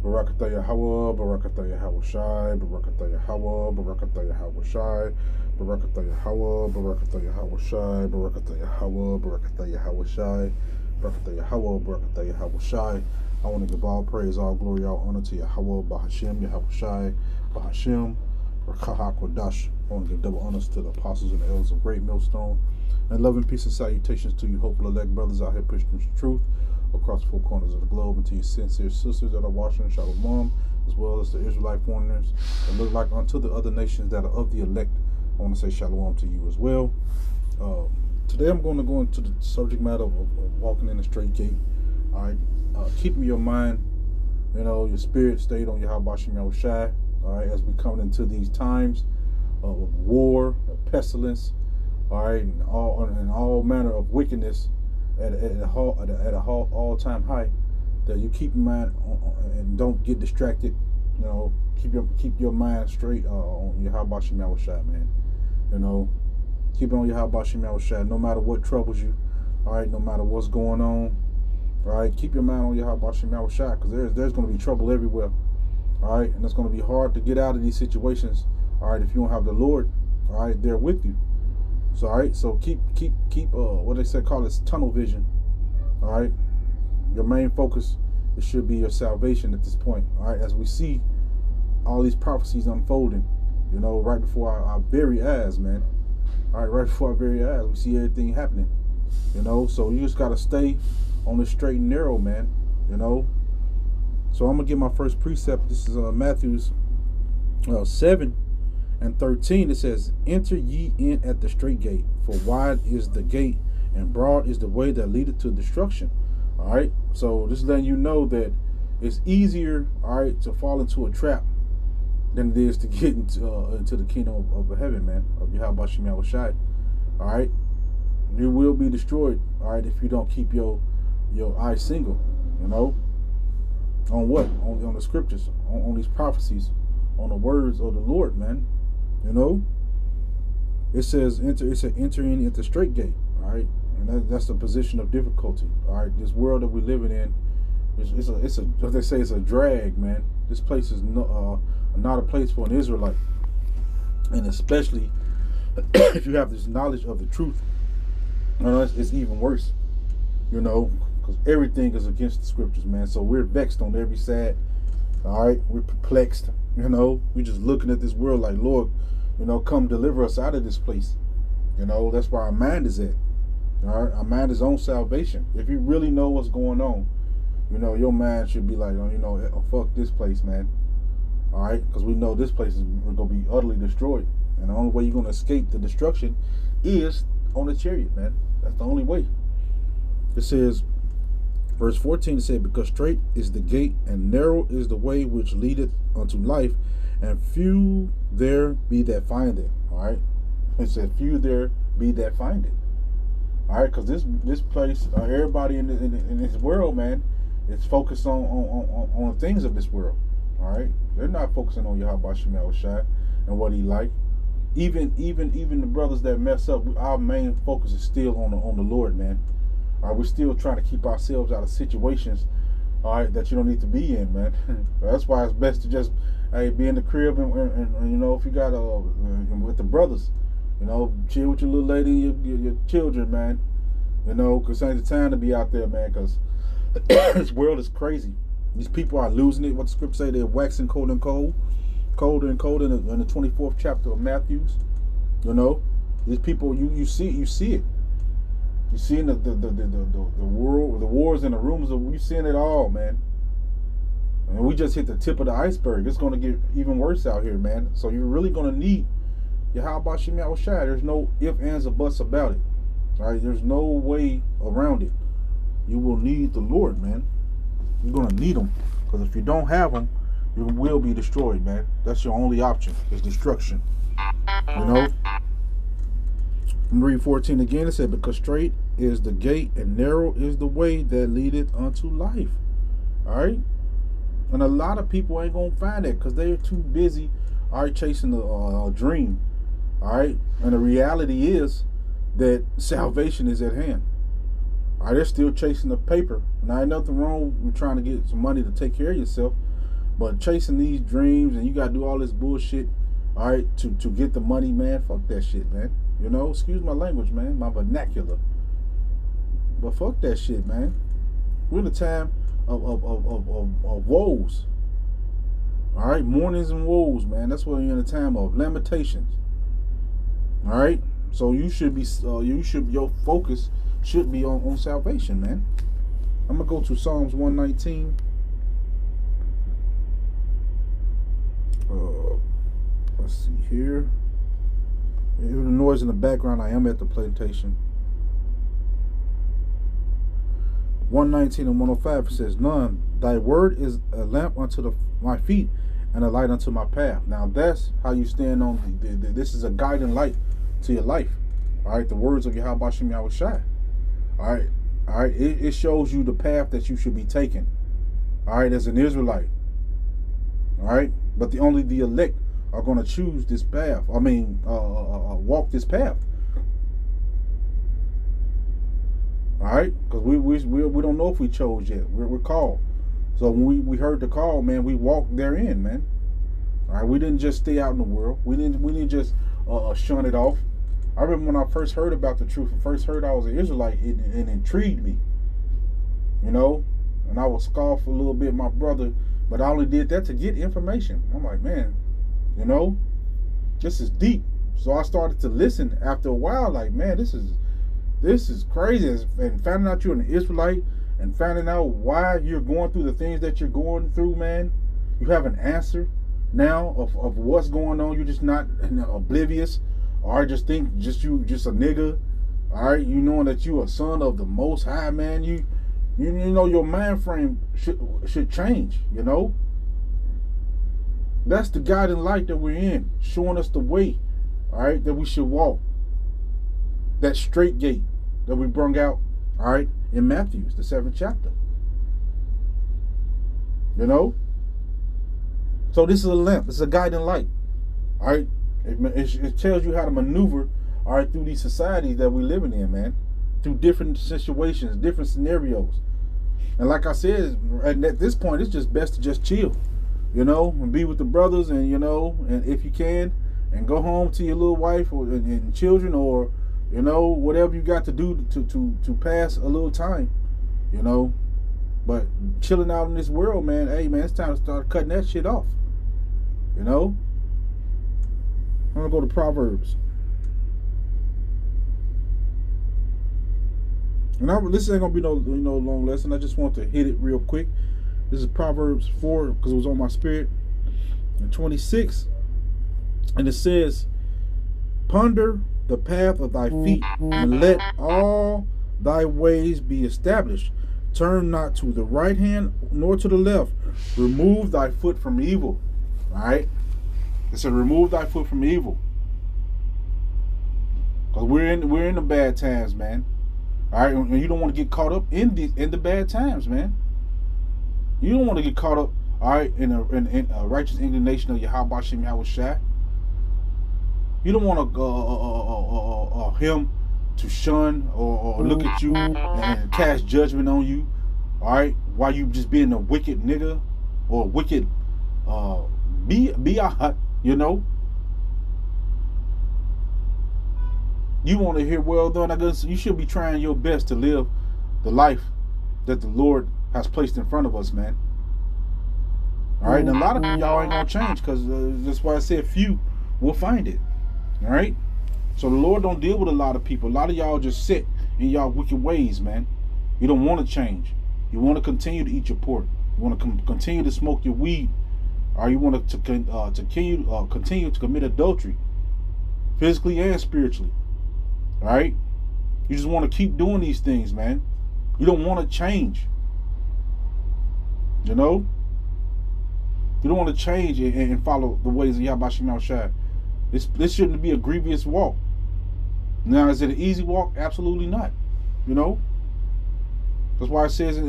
Barakatah Yahweh, Barakatah Yahweh Shai, Barakatah Yahweh, Barakatah Yahweh Shai, Barakatah Yahweh, Barakatah Yahweh Shai, Barakatah Yahweh, Barakatah Yahweh Shai, Barakatah Yahweh, Barakatah Yahweh Shai. I want to give all praise, all glory, all honor to Yahweh, Bahashem, Yahweh Shai, Bahashem, Rakaha Kodash. I want to give double honors to the apostles and the elders of Great Millstone. And love and peace and salutations to you hopeful elect brothers out here pushing the truth across the four corners of the globe, and to your sincere sisters that are watching Shalom, as well as the Israelite foreigners that look like unto the other nations that are of the elect. I want to say Shalom to you as well. Today I'm going to go into the subject matter of walking in the straight gate. All right, keeping your mind, your spirit stayed on Yahweh Shem Yahushai. All right, as we come into these times of war, pestilence, all right, and all manner of wickedness at a all-time high, that you keep in mind and don't get distracted. Keep your mind straight on Yahweh Shem Yahushai, man. Keep it on Yahweh Shem Yahushai, no matter what troubles you. All right, no matter what's going on. All right, keep your mind on Yahweh Shem Yahushai, because there's going to be trouble everywhere. All right, and it's going to be hard to get out of these situations. All right, if you don't have the Lord, all right, there with you. So all right, so keep what they say, call it tunnel vision. All right, your main focus, it should be your salvation at this point. All right, as we see all these prophecies unfolding, right before our very eyes, man. All right, right before our very eyes, we see everything happening. So you just gotta stay on the straight and narrow, man. So I'm gonna give my first precept. This is Matthew's 7:13. It says, "Enter ye in at the straight gate, for wide is the gate, and broad is the way that leadeth to destruction." All right. So just letting you know that it's easier, all right, to fall into a trap than it is to get into the kingdom of heaven, man, of Yahweh Shem Yahushai. All right. You will be destroyed, all right, if you don't keep your eyes single. On what? On the scriptures, on these prophecies, on the words of the Lord, man. It says enter in at the straight gate. All right, and that's the position of difficulty. All right, this world that we're living in, it's a what they say, it's a drag, man. This place is not a place for an Israelite, and especially if you have this knowledge of the truth, it's even worse. Because everything is against the scriptures, man. So we're vexed on every side. All right, we're perplexed. We're just looking at this world like, Lord, come deliver us out of this place. That's where our mind is at. All right, our mind is on salvation. If you really know what's going on, your mind should be like, fuck this place, man. All right, because we know this place is going to be utterly destroyed, and the only way you're going to escape the destruction is on the chariot, man. That's the only way. It says, verse 14, it said, "Because straight is the gate, and narrow is the way which leadeth unto life, and few there be that find it." All right, it said, "Few there be that find it." All right, because this place, everybody in this world, man, is focused on things of this world. All right, they're not focusing on Yahweh Shem Yahushai and what He like. Even the brothers that mess up, our main focus is still on the Lord, man. All right, we're still trying to keep ourselves out of situations, all right, that you don't need to be in, man. That's why it's best to just be in the crib and if you got with the brothers, chill with your little lady and your children, man. Because it ain't the time to be out there, man. Because this world is crazy. These people are losing it. What the scripture say? They're waxing colder and colder in the 24th chapter of Matthew's. These people, you see it. You're seeing the world, the wars and the rumors of, you're seeing it all, man. And we just hit the tip of the iceberg. It's going to get even worse out here, man. So you're really going to need Yahweh Shem Yahushai. There's no ifs, ands, or buts about it. All right, there's no way around it. You will need the Lord, man. You're going to need Him, because if you don't have Him, you will be destroyed, man. That's your only option, is destruction. I'm read 14 again. It said, "Because straight is the gate, and narrow is the way that leadeth unto life." All right, and a lot of people ain't gonna find that because they're too busy, all right, chasing a dream. All right, and the reality is that salvation is at hand. All right, they're still chasing the paper. Now, ain't nothing wrong with trying to get some money to take care of yourself. But chasing these dreams and you gotta do all this bullshit, all right, to get the money, man. Fuck that shit, man. You know, excuse my language, man, my vernacular. But fuck that shit, man. We're in a time of woes. All right, mournings and woes, man. That's what we're in a time of lamentations. All right, so you should be, your focus should be on salvation, man. I'm gonna go to Psalms 119. Let's see here. Hear the noise in the background. I am at the plantation. 119 and 105, it says, "None, thy word is a lamp unto my feet and a light unto my path." Now that's how you stand on this is a guiding light to your life. All right, the words of Yahweh Shem Yahweh Shai. All right, it shows you the path that you should be taking. All right, as an Israelite. All right, but only the elect are going to choose this path. I mean, walk this path. All right, because we don't know if we chose yet. We're called. So when we heard the call, man, we walked therein, man. All right, we didn't just stay out in the world. We didn't just shun it off. I remember when I first heard about the truth, and first heard I was an Israelite, it intrigued me. You know, and I would scoff a little bit, my brother, but I only did that to get information. I'm like, man, you know, this is deep. So I started to listen after a while, like, man, this is crazy. And finding out you're an Israelite and finding out why you're going through the things that you're going through, man, you have an answer now of what's going on. You're just not oblivious, or just think you just a nigga. All right, you knowing that you a son of the Most High, man. You know your mind frame should change. You know, that's the guiding light that we're in, showing us the way. All right, that we should walk. That straight gate that we brung out, all right, in Matthew, the 7th chapter. You know? So this is a lamp. It's a guiding light. All right? It tells you how to maneuver, all right, through these societies that we're living in, man. Through different situations, different scenarios. And like I said, at this point, it's just best to just chill, you know, and be with the brothers and, you know, and if you can, and go home to your little wife and children, or you know, whatever you got to do to pass a little time, you know. But chilling out in this world, man, hey, man, it's time to start cutting that shit off, you know. I'm going to go to Proverbs. And this ain't going to be no long lesson. I just want to hit it real quick. This is Proverbs 4, because it was on my spirit. And 26. And it says, "Ponder the path of thy feet, and let all thy ways be established. Turn not to the right hand nor to the left. Remove thy foot from evil." All right? It said, remove thy foot from evil. Because we're in the bad times, man. All right? And you don't want to get caught up in the bad times, man. You don't want to get caught up, all right, in a righteous indignation of Yahweh Shem Yahweh Shai. You don't want him to shun or look at you and cast judgment on you, all right, while you just being a wicked nigga or a wicked bi'at, you know. You want to hear, well done, I guess you should be trying your best to live the life that the Lord has placed in front of us, man. All right, and a lot of y'all ain't gonna change, because that's why I said few will find it. All right, so the Lord don't deal with a lot of people. A lot of y'all just sit in y'all wicked ways, man. You don't want to change. You want to continue to eat your pork. You want to continue to smoke your weed, or you want to continue to commit adultery, physically and spiritually. All right, you just want to keep doing these things, man. You don't want to change. You know, you don't want to change and follow the ways of Yahweh Shem Yahweh Shai. This shouldn't be a grievous walk. Now, is it an easy walk? Absolutely not. You know, that's why it says I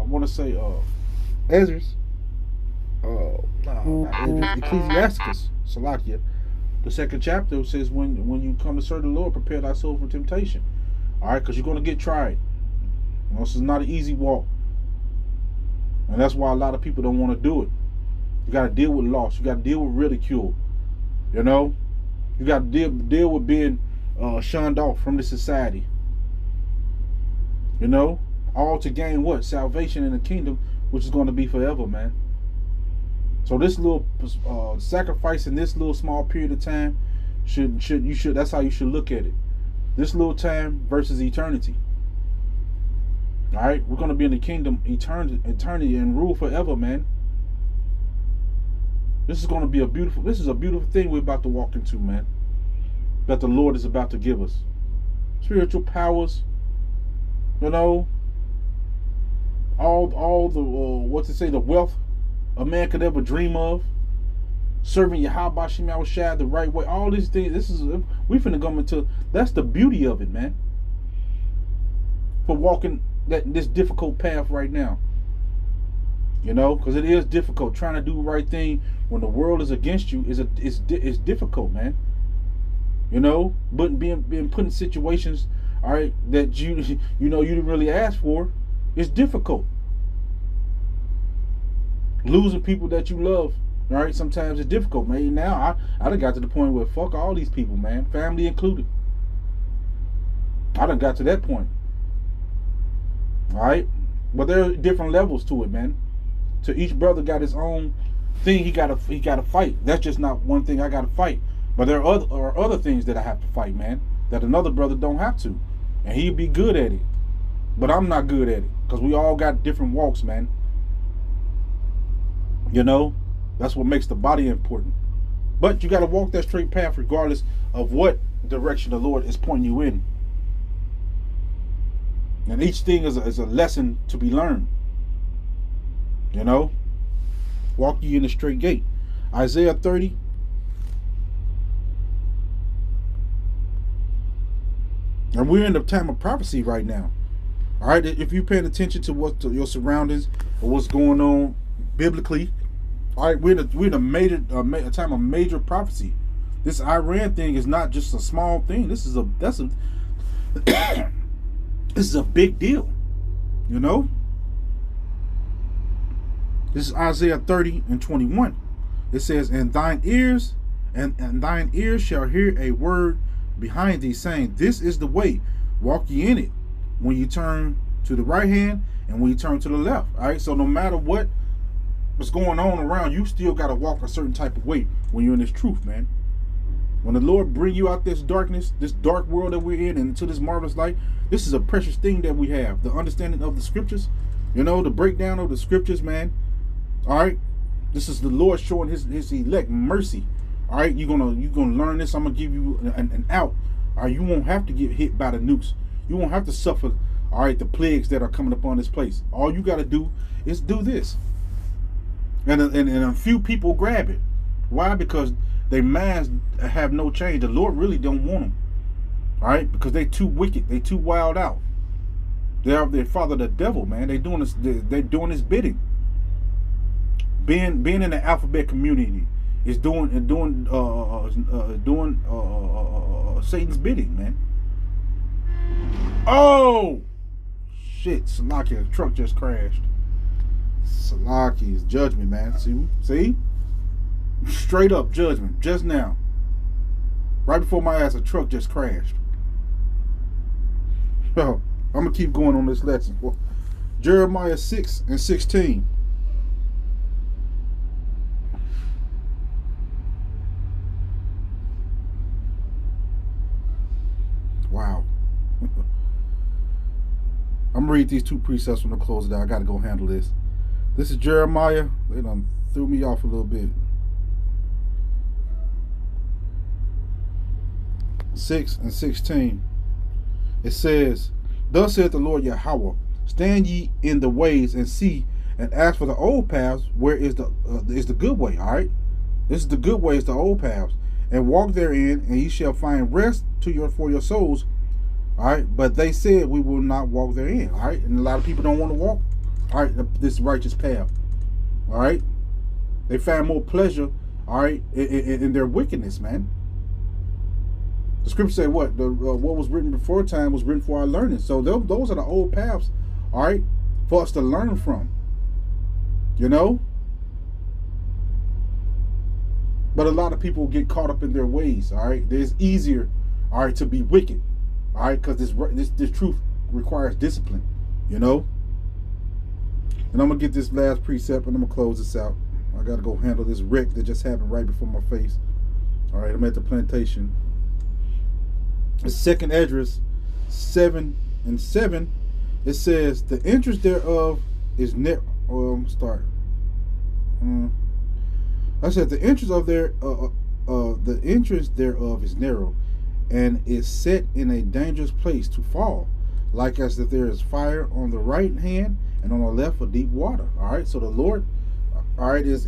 want to say Ezra's, Ecclesiasticus, Salakia, the 2nd chapter says, when you come to serve the Lord, prepare thy soul for temptation. All right, because you're going to get tried. You know, this is not an easy walk. And that's why a lot of people don't want to do it. You got to deal with loss. You got to deal with ridicule. You know, you got to deal with being shunned off from the society. You know, all to gain what? Salvation in the kingdom, which is going to be forever, man. So this little sacrifice in this little small period of time that's how you should look at it. This little time versus eternity. All right, we're going to be in the kingdom eternity and rule forever, man. This is going to be a beautiful thing we're about to walk into, man. That the Lord is about to give us. Spiritual powers, you know, all the the wealth a man could ever dream of. Serving Yahweh Shem Yahushua the right way. All these things, we finna go into, that's the beauty of it, man. For walking this difficult path right now. You know, because it is difficult. Trying to do the right thing when the world is against you is difficult, man. You know, but being put in situations, all right, that you didn't really ask for, is difficult. Losing people that you love, all right, sometimes it's difficult, man. Now I done got to the point where fuck all these people, man, family included. I done got to that point. All right, but there are different levels to it, man. So each brother got his own thing he gotta fight. That's just not one thing I gotta fight. But there are other things that I have to fight, man, that another brother don't have to. And he'd be good at it. But I'm not good at it. Because we all got different walks, man. You know? That's what makes the body important. But you got to walk that straight path regardless of what direction the Lord is pointing you in. And each thing is a lesson to be learned. You know? Walk ye in the straight gate. Isaiah 30. And we're in the time of prophecy right now. All right? If you're paying attention to your surroundings or what's going on biblically, all right, we're in a time of major prophecy. This Iran thing is not just a small thing. This is a big deal. You know? This is Isaiah 30 and 21. It says, and thine ears shall hear a word behind thee, saying, this is the way, walk ye in it, when you turn to the right hand and when you turn to the left. All right, so no matter what's going on around, you still got to walk a certain type of way when you're in this truth, man. When the Lord bring you out this darkness, this dark world that we're in, and into this marvelous light, this is a precious thing that we have. The understanding of the scriptures, you know, the breakdown of the scriptures, man. All right, this is the Lord showing his elect mercy. All right, you're gonna learn this. I'm gonna give you an out. All right, you won't have to get hit by the nukes. You won't have to suffer. All right, the plagues that are coming upon this place. All you got to do is do this. And a few people grab it. Why? Because their minds have no change. The Lord really don't want them. All right, because they too wicked. They too wild out. They father the devil, man. They doing this. They're doing his bidding. Being in the alphabet community is doing Satan's bidding, man. Oh shit! Salaki's truck just crashed. Salaki's judgment, man. See, straight up judgment just now. Right before my ass, a truck just crashed. So I'm gonna keep going on this lesson. Jeremiah 6 and 16. Wow. I'm gonna read these two precepts when I close it out. I gotta go handle this. This is Jeremiah. They done threw me off a little bit. 6 and 16. It says, thus saith the Lord Yahweh, stand ye in the ways and see, and ask for the old paths, where is the good way. All right, this is the good way, is the old paths, and walk therein, and ye shall find rest for your souls. All right, but they said we will not walk therein. All right, and a lot of people don't want to walk, all right, this righteous path. All right, they find more pleasure, all right, in their wickedness, man. The scripture said what was written before time was written for our learning. So those are the old paths, all right, for us to learn from. You know? But a lot of people get caught up in their ways, all right? It's easier, all right, to be wicked, all right? Because this truth requires discipline, you know? And I'm going to get this last precept, and I'm going to close this out. I got to go handle this wreck that just happened right before my face. All right, I'm at the plantation. The second Esdras 7:7, it says, the interest thereof is narrow. I said the interest thereof is narrow, and is set in a dangerous place to fall, like as if there is fire on the right hand and on the left a deep water. All right, so the Lord, all right, is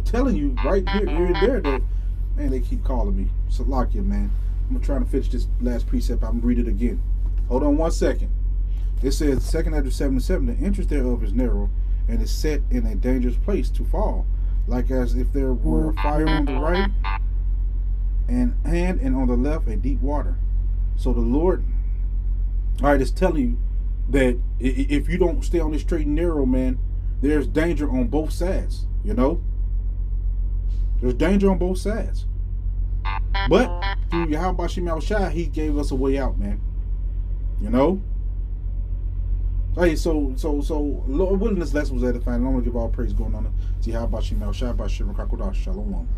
telling you right here and there that, man, they keep calling me. Salakia, man. I'm trying to finish this last precept. I'm gonna read it again. Hold on 1 second. It says, 2 Esdras 7:7, the interest thereof is narrow, and is set in a dangerous place to fall, like as if there were a fire on the right hand and on the left a deep water. So the Lord, all right, is telling you that if you don't stay on this straight and narrow, man, there's danger on both sides, you know? There's danger on both sides. But through Yahweh Shema Shai, he gave us a way out, man. You know? Hey, so Lord willing, this lesson was edifying. I want to give all praise going on to Yahweh Shema Shai, Shalom.